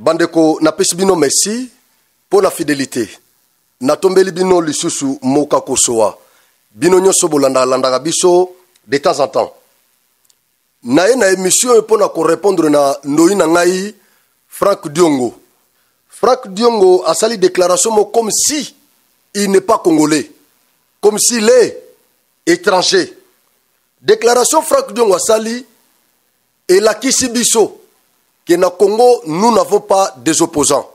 Bandeko na pesi bino merci pour la fidélité. Na tombeli bino lisusu moka kosoa. Bino nyoso bolanda landa biso de temps en temps. Na émission pour na ko répondre na ndoi na ngai Franck Diongo. Franck Diongo a sali déclaration comme si il n'est pas congolais, comme s'il est étranger. Déclaration Franck Diongo a sali et la Kisibiso que na Congo nous n'avons pas des opposants.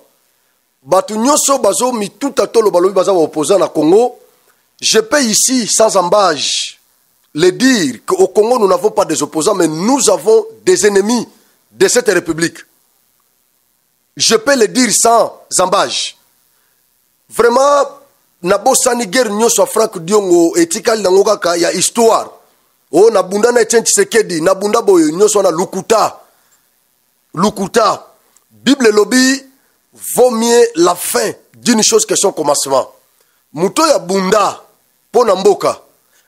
Batu nyoso bazo mi tout à tolo balobi baza opposant na Congo. Je peux ici sans embâche le dire qu'au Congo nous n'avons pas des opposants mais nous avons des ennemis de cette république. Je peux le dire sans embâche. Vraiment nabosani guerre nyoso Franck Diongo etikali nango kaka ya histoire. Oh nabunda na Etienne Tshisekedi nabunda boyo nyoso na lukuta. Lukuta. Bible lobby vaut mieux la fin d'une chose que son commencement. Muto ya bunda pona mboka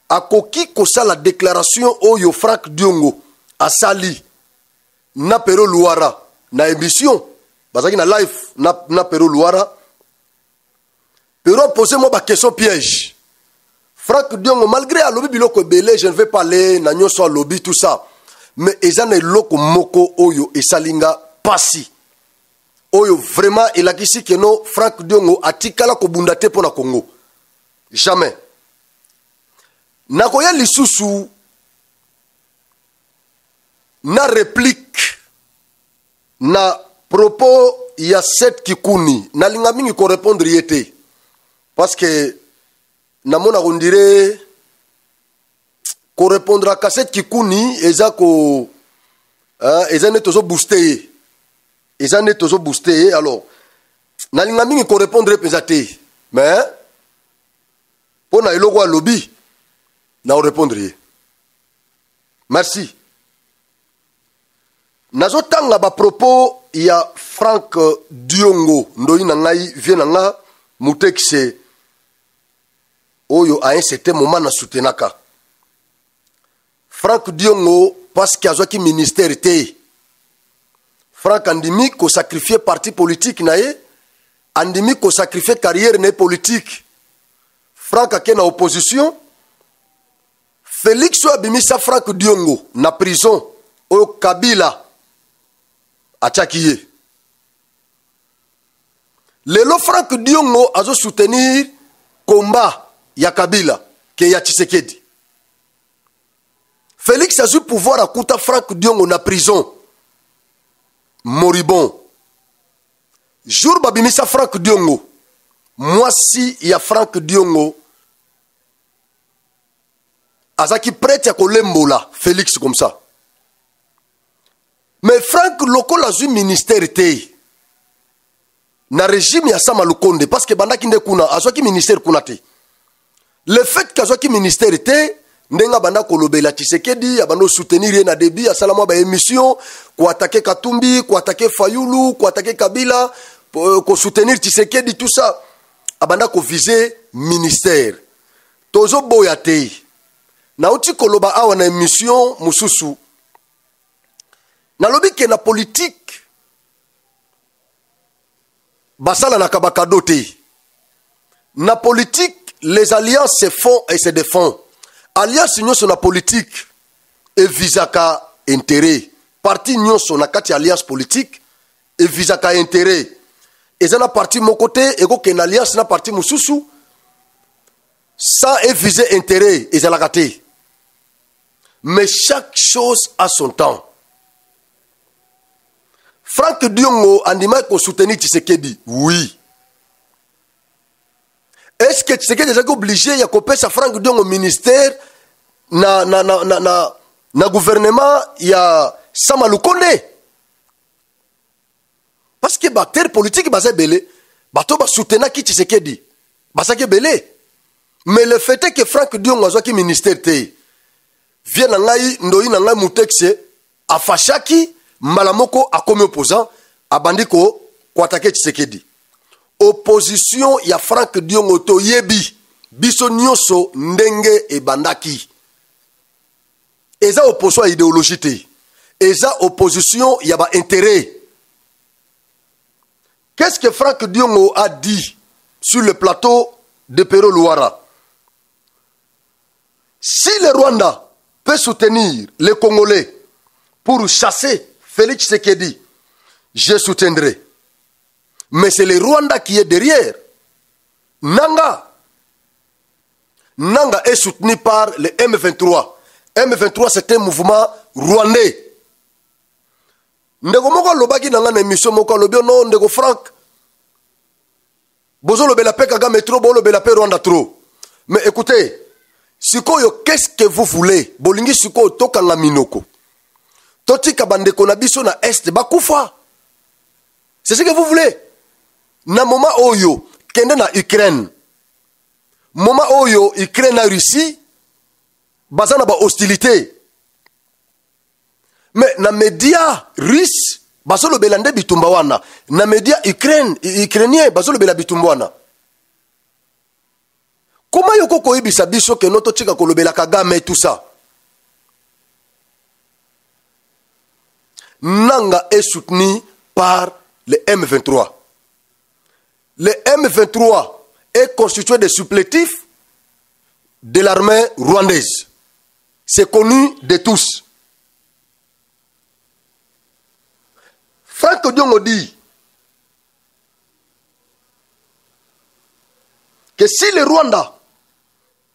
akoki kosa la déclaration oyo Franck Diongo asali na pero luara na émission bazaki na live na pero luara pero poser moi ba question piège. Franck Diongo malgré a lobby biloko belé je ne vais pas aller na nyoso lobby tout ça mais ezana loko moko oyo esalinga pasi oyo vraiment elakisi que no Franck Diongo atikala ko bundate pona Congo jamais nakoya lisusu na réplique na propos ya set kikuni na linga mingi ko répondre yete parce que na mona on dirait ko répondre à set kikuni eza ko eza ne tozo booster eza ne tozo booster alors na linga mingi ko répondre pesate mais pona eloko a lobby na répondre. Merci. Nazo tanga ba propos ya Franck Diongo ndoi na ngai vie na nga mutekse oyo a un certain moment na soutenaka. Franck Diongo parce qu'il a qui ministère té. Franck andimi ko sacrifier parti politique na ye, andimi ko sacrifier carrière na politique. Franck a ken na opposition. Félix Abimisa Franck Diongo na prison au Kabila achakiye. Lelo Franck Diongo azo soutenir combat ya Kabila ke ya Tshisekedi. Félix a eu pouvoir à kuta Franck Diongo na prison moribond. Jour babimisa Franck Diongo mwasi ya Franck Diongo azaki prête à kolembola Félix comme ça. Mais Franck lokola zu ministère té na régime ya Sama Lukonde parce que bandaki nde kuna azwaki ministère kuna té. Le fait qu'azwaki ministère té ndenga banda kolobela Tshisekedi abando soutenir na débit ya salama ba émission ko attaquer Katumbi, ko attaquer Fayulu, ko attaquer Kabila, ko soutenir Tshisekedi tout ça abanda ko viser ministère. Tozo boya té. Na uti koloba awa na émission mususu na lobi ke na politique basala na kabakado te. Na politique les alliances se font et se défendent. Alliance nyonso na politique e visaka intérêt. Parti nyonso na kati alliance politique e visaka intérêt. Ezana parti mon côté ego ke na alliance na parti mususu sans e viser intérêt ezalaka te. Mais chaque chose a son temps. Franck Diongo andima ko soutenir Tshisekedi. Oui. Est-ce que Tshisekedi est obligé ya kopesa sa Franck Diongo ministère na gouvernement ya Sama Lukonde? Parce que bactère politique basa belé, bato ba soutenir ki Tshisekedi. Basa ke belé. Mais le fait est que Franck Diongo azwa ki ministère te. Vient na ngai ndoi na ngai mutekse afashaki malamoko akomi opposant abandiko ko attaquer Tshisekedi. Opposition ya Franck Diongo to yebi biso nyoso ndenge e bandaki. Eza opposition idéologie te. Eza opposition ya ba intérêt. Qu'est-ce que Franck Diongo a dit sur le plateau de Pero Luara? Si le Rwanda peut soutenir les Congolais pour chasser Félix Tshisekedi, je soutiendrai. Mais c'est le Rwanda qui est derrière. Nanga est soutenu par le M23. M23, c'est un mouvement rwandais. Ndeko moko lobaki nanga na émission moko lobi non ndeko Franck. Bozo lobela pe Kagame trop, bo lobela pe Rwanda trop. Mais écoutez, sikoyo, qu'est-ce que vous voulez? Bolingi sikoyo tokanga minoko. Totika bandeko na biso na est bakufa. C'est ce que vous voulez. Na moment oyo kende na Ukraine. Moment oyo Ukraine na Russie bazana ba hostilité. Mais na média russe bazolo belande bitumba wana. Na média ukrainien bazolo bela bitumba wana. Comment yoko koyebisa biso ke noto tika kolobela Kagame tout ça? Nanga est soutenu par le M23. Le M23 est constitué de supplétifs de l'armée rwandaise. C'est connu de tous. Franck Diongo dit que si le Rwanda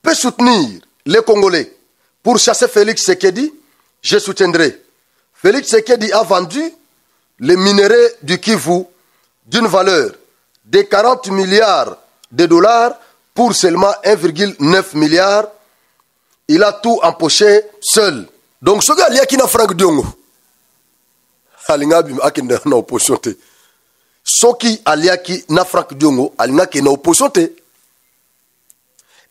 peut soutenir les Congolais pour chasser Félix Tshisekedi, je soutiendrai. Félix Tshisekedi a vendu les minerais du Kivu d'une valeur de 40 milliards de dollars pour seulement 1,9 milliard. Il a tout empoché seul. Donc, ce gars, il y a qui n'a Franck Diongo. Alinga akende na opposition te. Soki aliaki na Franck Diongo, alinga ki na opposition te.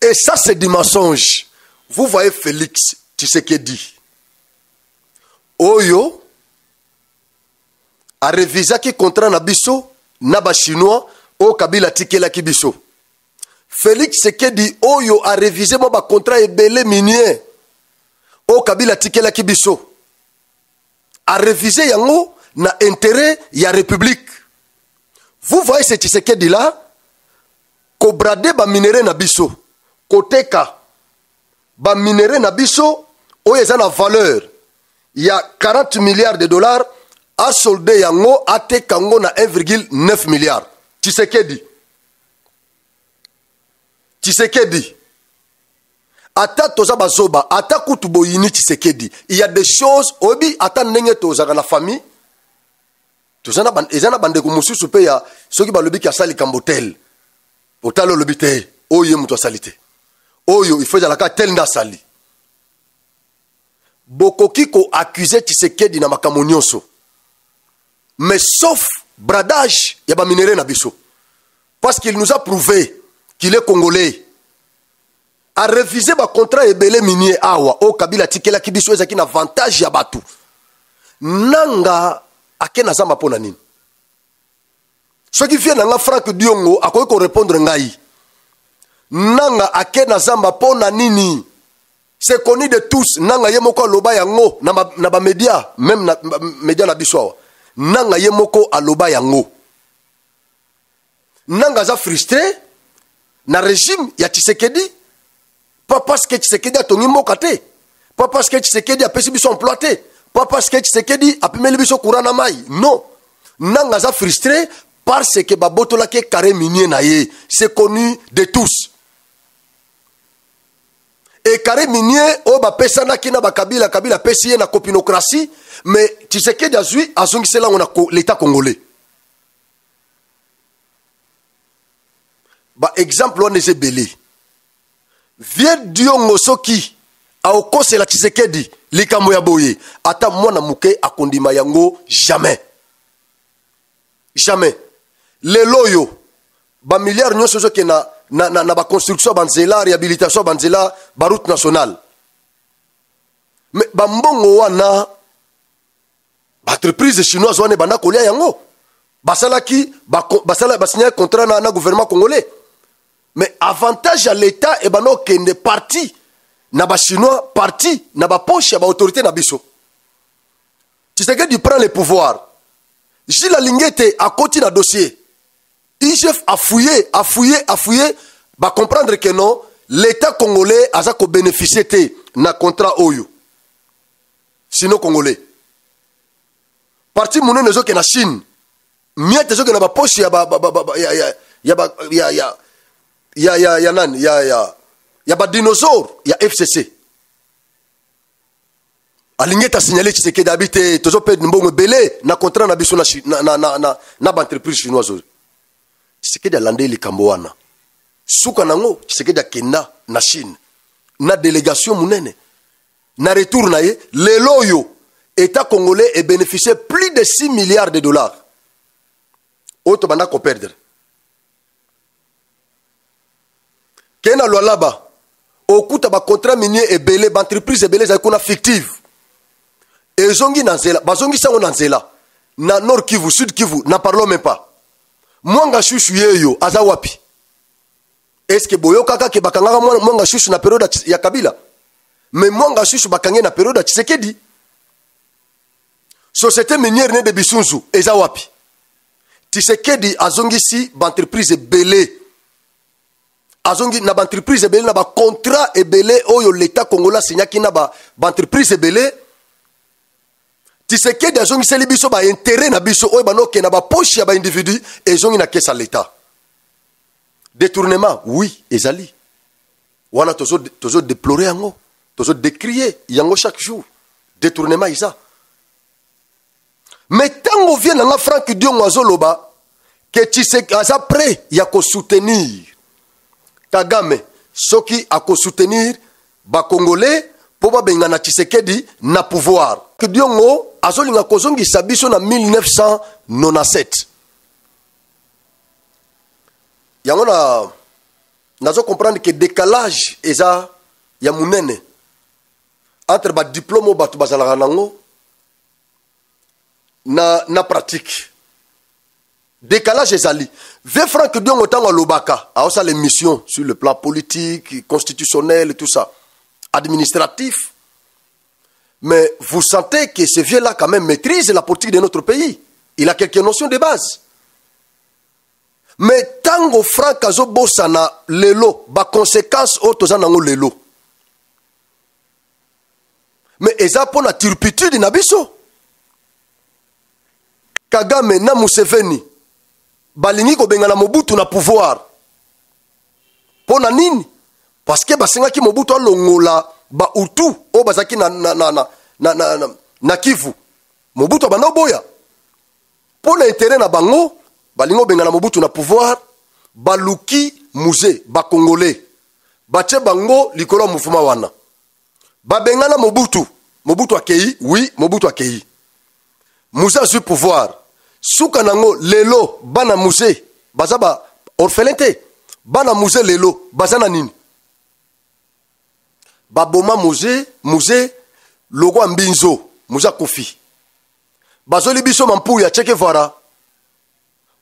Et ça, c'est du mensonge. Vous voyez Félix Tshisekedi. Oyo a révisé qui contrat na biso na ba chinois au Kabila tikela ki biso. Félix Tshisekedi oyo a révisé mo ba contrat ebele minier au Kabila tikela ki biso. A révisé yango na intérêt ya république. Vous voyez ce Tshisekedi là ko brade ba minéré na biso, koteka ba minéré na biso oyo eza na valeur. Il y a 40 milliards de dollars à solder yango à tekango na 1,9 milliard. Tshisekedi. Ata toza bazoba, ata kutu boyini Tshisekedi. Il y a des choses, obi ata ndenge toza na famille. Tozana ezana bande ko mususu pe ya soki balobi ki asali kambotel. Otalo lobi te, oye muto salite. Oyo il faut la ka tel nda sali. Bokoki ko accusé Tshisekedi na makambo nyonso. Mais sauf bradage ya ba minéré na biso. Parce qu'il nous a prouvé qu'il est congolais. A révisé ba contrat ebele minier awa o Kabila tikela ki biso ezaki na avantage ya batu. Nanga akena zamba pona nini? Ce qui vient nanga Franck Diongo akoki ko répondre ngai. Nanga akena zamba pona nini? C'est connu de tous. Nanga yemoko aloba yango na ba média, même na média na biso. Nanga yemoko aloba yango. Nanga za frustré na régime ya Tshisekedi. Pas parce que Tshisekedi a tongi mboka te. Pas parce que Tshisekedi a pesi biso emploité. Pas parce que Tshisekedi a pimeli biso courant na mai. Non. Nanga za frustré parce que babotola ke carré minier na ye. C'est connu de tous. Et carré minier o ba pesana kina ba Kabila pesi na copinocratie, mais Tshisekedi azui azongisela on a l'état congolais. Ba exemple on est belé. Vieux Diongo soki a okose la Tshisekedi likambo ya boye ata mwana muke akondima yango jamais. Jamais. Le loyo ba milliard nyonso zo ke na ba construction banzela réhabilitation banzela ba route nationale. Mais ba mbongo wana ba entreprise chinoise wana bana kolia yango. Basalaki basala signer contrat na gouvernement congolais. Mais avantage à l'État et bano kende parti na ba chinois parti na ba poche ya ba autorité na biso. Tshisekedi prend le pouvoir. Gilles Lingete a continué na dossier. IGF a fouillé, va comprendre que non, l'État congolais a bénéficié na contrat Oyo. Sinon congolais. Parti mouné nezo ke na Chine. Miette zo ke na ba poche ya ba dinosaure, ya FCC. Alingi ta signalé Tshisekedi habité tozo pe mbongo belé na contrat na biso na ba entreprise chinoise. Tshisekedi alande likambo wana. Suka nango Tshisekedi akenda na Chine. Na délégation munene. Na retour na ye, lelo yo État congolais est bénéficié plus de 6 milliards de dollars. Auto banda ko perdre. Kena lo laba. Okuta ba contrat minier et belé, ba entreprise et belé za kuna fictive. Et zongi nanzela, bazongi sango nanzela. Na Nord Kivu, Sud Kivu, na parlons même pas. Mwanga shushu yeyo aza wapi? Est-ce que boyo kaka ke bakanga mwanga shushu na période ya Kabila? Mais mwanga shushu bakanga na période ya Tshisekedi. Société minière ne de Bisunzu eza wapi? Tshisekedi azongi si ba entreprise belé. Azongi na ba entreprise belé na ba contrat et belé oyo l'État congolais signaki na ba entreprise belé. Tshisekedi azongi seli biso ba intérêt na biso oyo banoke na ba poche ya ba individu ezongi na caisse à l'État. Détournement, oui, ezali. Wana tozo déplorer yango, tozo décrier yango chaque jour. Détournement isa. Mais tant on vient dans la Franck Diongo azoloba que Tshisekedi aza prêt ya ko soutenir Kagame, soki a ko soutenir ba Congolais pour ba benga na Tshisekedi na pouvoir. Diongo azolinga kozongi sabiso na 1997. Yango nazo comprendre que décalage eza ya munene entre ba diplôme batu bazalaka nango na pratique. Décalage ezali. Ve Franck Diongo tango lobaka a osa les missions sur le plan politique, constitutionnel et tout ça, administratif. Mais vous sentez que ce vieux-là quand même maîtrise la politique de notre pays. Il a quelques notions de base. Mais tango Franck azo bosana lelo, ba conséquence o tozanango lelo. Mais eza po na turpitude na biso. Kagame na Museveni balingi ko benga na Mobutu na pouvoir. Pona nini? Parce que basenga ki Mobutu alongola ba utu o bazaki na Kivu. Mobutu bana boya. Pona intérêt na bango balingo benga na Mobutu na pouvoir, baluki musée ba congolais. Bache bango likolo mouvement wana. Ba benga na Mobutu. Mobutu akei, oui, Mobutu akei. Moussa zu pouvoir. Souka nango lelo bana musée bazaba orphelinté. Bana musée lelo bazana nini? Baboma musée logo ambinzo Moussa Kofi. Bazoli biso mampu ya Che Guevara.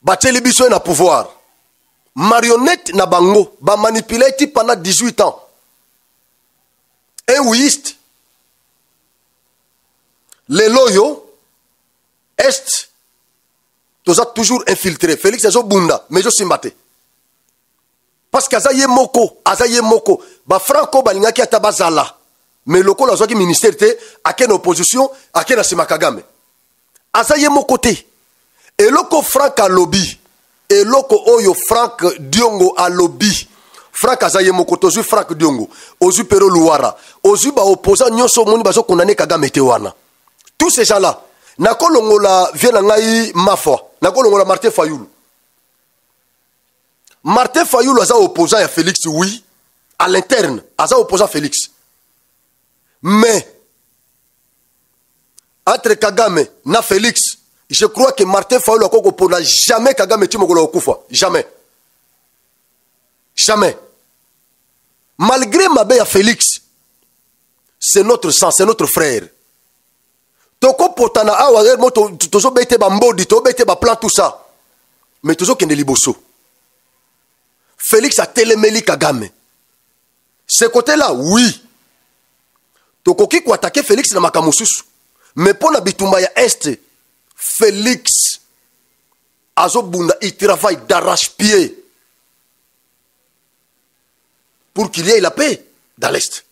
Bateli biso na pouvoir. Marionnette na bango ba manipulate pendant 18 ans. Un ouïste. Lelo yo est toza toujours infiltré. Félix azo bunda mais je simbate. Parce qu'azaye moko, ba Franco balingaki atabazala. Mais loko la zoki ministère te ake na opposition, ake na sima Kagame. Azaye moko te. Et loko Franck a lobby. Et loko oyo Franck Diongo a lobby. Franck azaye moko tozu Franck Diongo. Ozu Pero Luara. Ozu ba opposant nyonso moni bazo condamné Kagame te wana. Tous ces gens-là. Nakolongola vient ngai mafwa. Nakolongola Martin Fayulu. Martin Fayulu aza opposant à Félix, oui. À l'interne, aza opposant à Félix. Mais entre Kagame na Félix, je crois que Martin Fayulu a koko n'a jamais Kagame timokolo okufa. Jamais. Jamais. Malgré ma belle à Félix, c'est notre sang, c'est notre frère. Toko potana awa tozo bete ba mbodi, to bete ba plan tout ça. Mais tozo kende liboso. Félix a télémeli Kagame. Ce côté-là, oui. Toko ki ko attaquer Félix na makamususu. Mais pour la bitumba ya est, Félix azobunda, il travaille d'arrache-pied pour qu'il y ait la paix dans l'Est.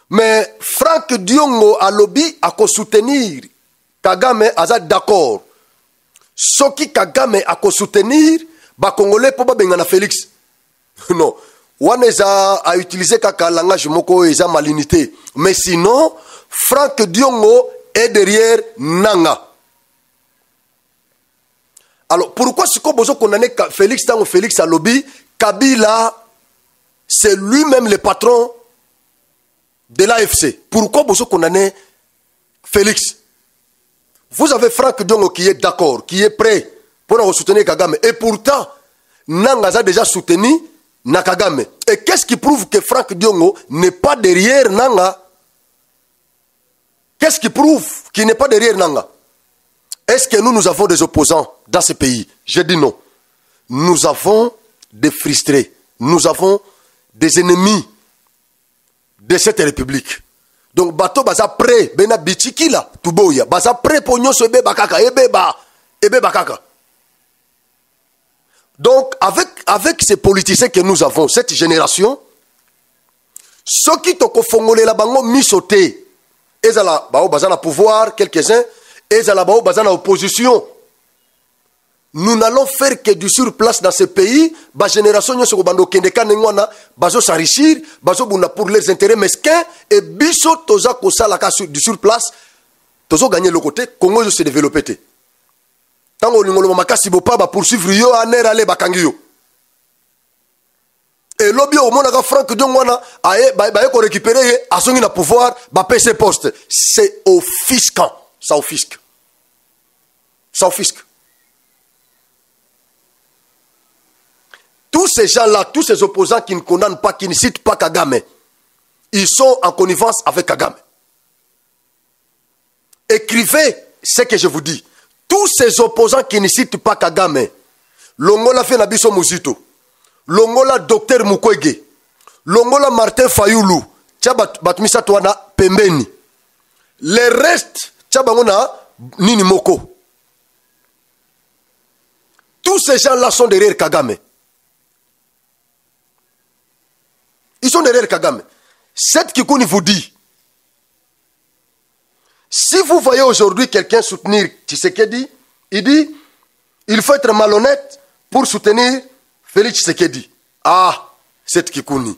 Mais Franck Diongo a lobby à soutenir Kagame, aza d'accord. Soki Kagame a soutenir, ba Congolais pour bengana Félix. Non. Waneza a utilisé kaka langage moko eza malinité. Mais sinon, Franck Diongo est derrière Nanga. Alors, pourquoi ce qu'on besoin condamner Félix tant Félix a lobby, Kabila, c'est lui-même le patron de l'AFC. Pourquoi besoin condamner Félix? Vous avez Franck Diongo qui est d'accord, qui est prêt pour soutenir Kagame. Et pourtant, Nanga a déjà soutenu Nakagame. Et qu'est-ce qui prouve que Franck Diongo n'est pas derrière Nanga? Qu'est-ce qui prouve qu'il n'est pas derrière Nanga? Est-ce que nous avons des opposants dans ce pays? Je dis non. Nous avons des frustrés. Nous avons des ennemis de cette république. Donc, bateau baza prêt, bena bitiki la, tuboya, baza prêt pour nous ebe bakaka, ebe bakaka. Donc, avec ces politiciens que nous avons, cette génération, ceux qui toko fongolé la bango misoté, ezala bao baza na pouvoir, quelques-uns, ezala bao baza na opposition. Nous n'allons faire que du surplace dans ce pays. La génération nous bazo s'enrichir, bazo bunda pour leurs intérêts mesquins et biso toza kosa la du surplace, tozo gagner le côté Congo se développer. Tant on ngolo makasi bopa ba poursuivre yo aner ale bakangi yo. Et lobby au monde ka Franck Diongo aye ba ko récupérer asongi na pouvoir ba PC poste. C'est offisquant, ça offisque. Ça offisque. Tous ces gens-là, tous ces opposants qui ne condamnent pas, qui ne citent pas Kagame, ils sont en connivence avec Kagame. Écrivez ce que je vous dis. Tous ces opposants qui ne citent pas Kagame, Longola fait Nabiso Muzito, Longola Docteur Mukwege, Longola Martin Fayoulou, Tchaba Batmisa Touana Pembeni. Les restes, Tchabangona Nini Moko. Tous ces gens-là sont derrière Kagame. Ils sont derrière Kagame. Cette Kikouni vous dit, si vous voyez aujourd'hui quelqu'un soutenir Tshisekedi, il dit, il faut être malhonnête pour soutenir Félix Tshisekedi. Ah, cette Kikouni.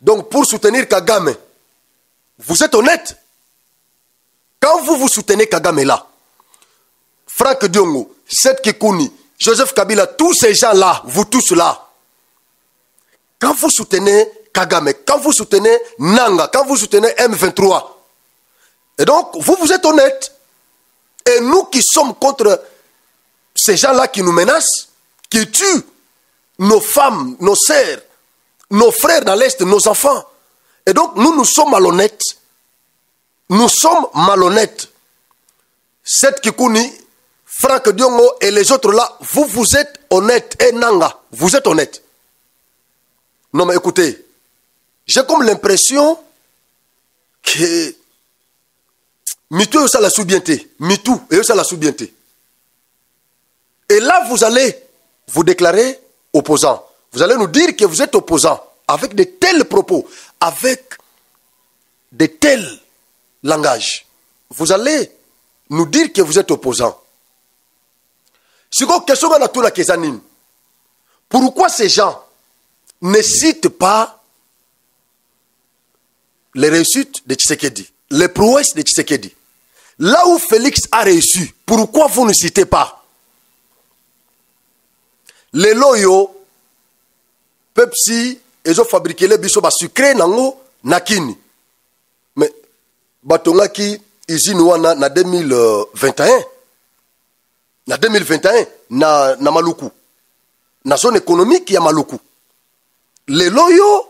Donc pour soutenir Kagame, vous êtes honnête. Quand vous soutenez Kagame là, Franck Diongo, cette Kikouni, Joseph Kabila, tous ces gens-là, vous tous là, quand vous soutenez Kagame, quand vous soutenez Nanga, quand vous soutenez M23, et donc vous êtes honnête. Et nous qui sommes contre ces gens-là qui nous menacent, qui tuent nos femmes, nos sœurs, nos frères dans l'Est, nos enfants. Et donc nous sommes malhonnêtes. Nous sommes malhonnêtes. Cette Kikouni, Franck Diongo et les autres là, vous êtes honnêtes. Et Nanga, vous êtes honnêtes. Non mais écoutez, j'ai comme l'impression que Mitou est ça la sous-bienté. Mitou est ça la sous-bienté. Et là, vous allez vous déclarer opposant. Vous allez nous dire que vous êtes opposant avec de tels propos, avec de tels langages. Vous allez nous dire que vous êtes opposant. Pourquoi ces gens ne citent pas les réussites de Tshisekedi, les prouesses de Tshisekedi? Là où Félix a réussi, pourquoi vous ne citez pas? Les loyaux, Pepsi, ils ont fabriqué les bisous sucrés nango nakini. Mais batonga ki usine wana na 2021. Na 2021 na Maluku. Na zone économique ya Maluku. Les loyaux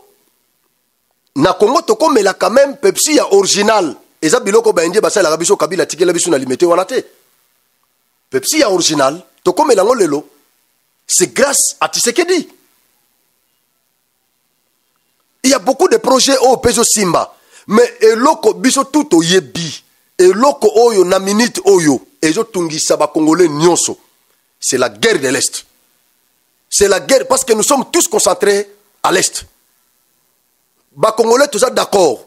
na Congo toko mais là quand même Pepsi ya original. Eza biloko ba indie basa la biso Kabila tikela biso na limité wana te. Pepsi ya original toko melango lelo. C'est grâce à Tshisekedi. Il y a beaucoup de projets au Peso Simba. Mais eloko biso tout yebi. Eloko oyo na minute oyo. ezotungisa ba Congolais nyonso. C'est la guerre de l'Est. C'est la guerre parce que nous sommes tous concentrés à l'Est. Ba Congolais tous d'accord.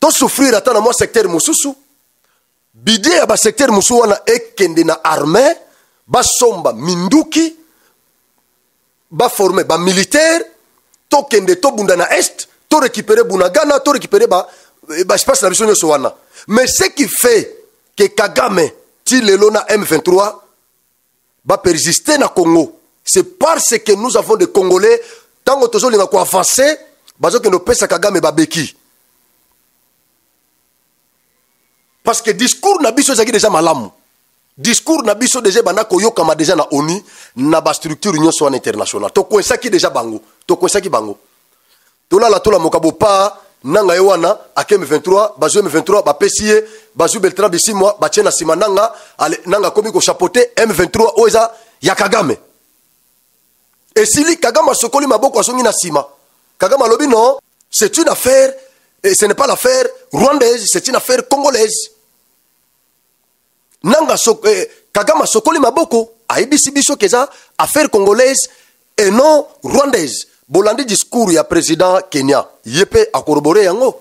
To souffrir attend dans moi secteur mususu. Bidé à ba secteur mususu wana ekende na armée, ba somba minduki, ba formé ba militaire, to kende to bunda na est, to récupérer Bunagana, to récupérer ba espace na biso nyoso wana. Mais ce qui fait que Kagame ti lelo na M23 va persister na Congo, c'est parce que nous avons des Congolais tant que tozo linga ko avancer, bazo que no pesa Kagame ba beki. Parce que discours na biso ezaki déjà malamu. Discours na biso déjà bana ko yokama déjà na ONU na ba structure union soit internationale. To ko esaki déjà bango. To ko esaki bango. To la mokabo pa nanga yewana akem 23 bazo M23 ba pesie bazo Beltrand Bisimwa ba tena sima nanga nanga komi ko chapeauter M23 oza ya Kagame. Et sili Kagame sokoli maboko asongi na sima. Kagame lobi non, c'est une affaire et ce n'est pas l'affaire rwandaise, c'est une affaire congolaise. Nanga Kagame sokoli maboko aibisi biso keza affaire congolaise et non rwandaise. Bolandi discours ya président Kenya yepe a corroboré yango.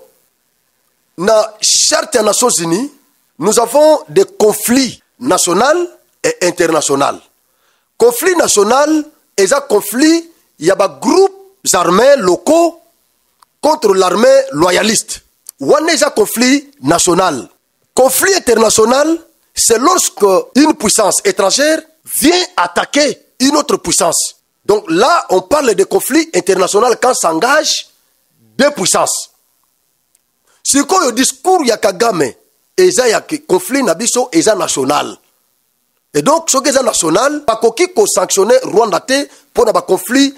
Na charte des Nations Unies, nous avons des conflits nationaux et internationaux. Conflit national et un conflit, il y a des groupes armés locaux contre l'armée loyaliste. Ou un conflit national. Conflit international, c'est lorsque une puissance étrangère vient attaquer une autre puissance. Donc là, on parle de conflit international quand s'engagent deux puissances. Si le discours ya Kagame, et ça y a conflit nabiso et ça national. Et donc, ce qui est national, pas qui ko sanctionner Rwanda pour un conflit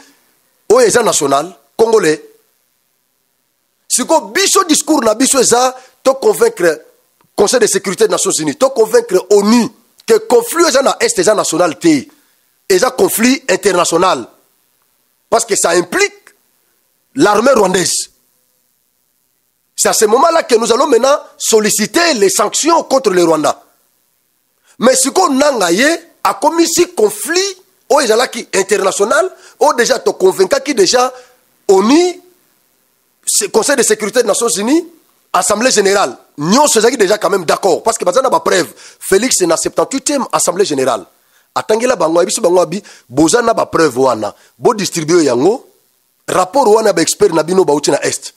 au national congolais. Si ko biso discours nabiso ça, to convaincre Conseil de sécurité des Nations Unies, to convaincre ONU que conflit est est national té. Et un conflit international. Parce que ça implique l'armée rwandaise. C'est à ce moment-là que nous allons maintenant solliciter les sanctions contre le Rwanda. Mais ce qu'on a a commis ce conflit au international, ou déjà te convaincu qui déjà ONU, Conseil de sécurité des Nations Unies, Assemblée générale, nous sommes déjà quand même d'accord. Parce que nous avons preuve. Félix est dans la 78e Assemblée générale. Atangela bango abiso bango abi bozana ba preuve wana bo distribuer yango rapport wana ba expert na bino ba uti na est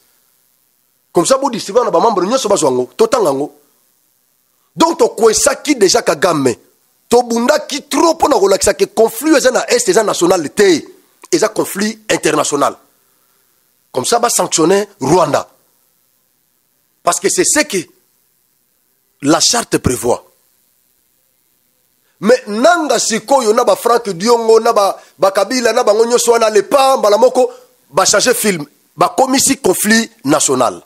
comme ça bo distribuer na ba membre nyoso ba zwango totanga ngo donc to kwesa ki déjà Kagame to bunda ki trop pona ko lakisa que conflit eza na est eza national té eza conflit international comme ça ba sanctionner Rwanda parce que c'est ce que la charte prévoit. Mais nanga sikoyo na ba Frank Diongo na ba Kabila na ba ngonyo swana le pa mbala moko ba changer film ba komisi conflit national.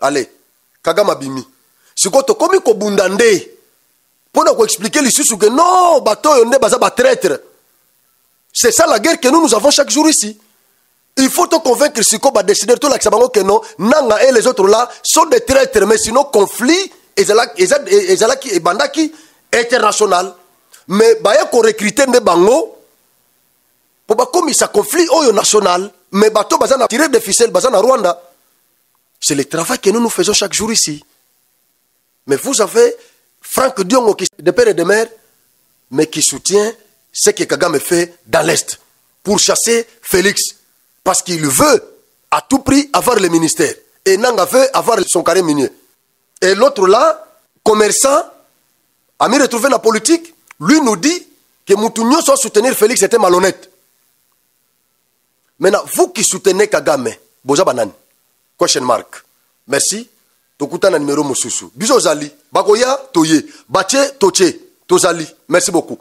Allez, Kagame bimi. Siko to komi ko bundande. Pona ko expliquer l'isusu que non, bato yo nde baza ba traître. C'est ça la guerre que nous avons chaque jour ici. Il faut te convaincre siko ba décider tout la sabango que non, nanga et les autres là sont des traîtres mais sinon conflit ezala ki ebandaki international. Mais baya ko recruter nde bango pour ba komisa conflit oyo national mais bato baza na tirer des ficelles baza na Rwanda. C'est le travail que nous faisons chaque jour ici. Mais vous avez Frank Diongo qui de père et de mère mais qui soutient ce que Kagame fait dans l'est pour chasser Félix parce qu'il veut à tout prix avoir le ministère et Nanga veut avoir son carré minier. Et l'autre là, commerçant, a mis retrouvé la politique. Lui nous dit que Moutounio soit soutenir Félix était malhonnête. Maintenant, vous qui soutenez Kagame, Boza Banane, question mark. Merci. Tokuta na numéro Mosusu. Biso Zali. Bagoya, Toye. Bache, Toche. Tozali. Merci beaucoup.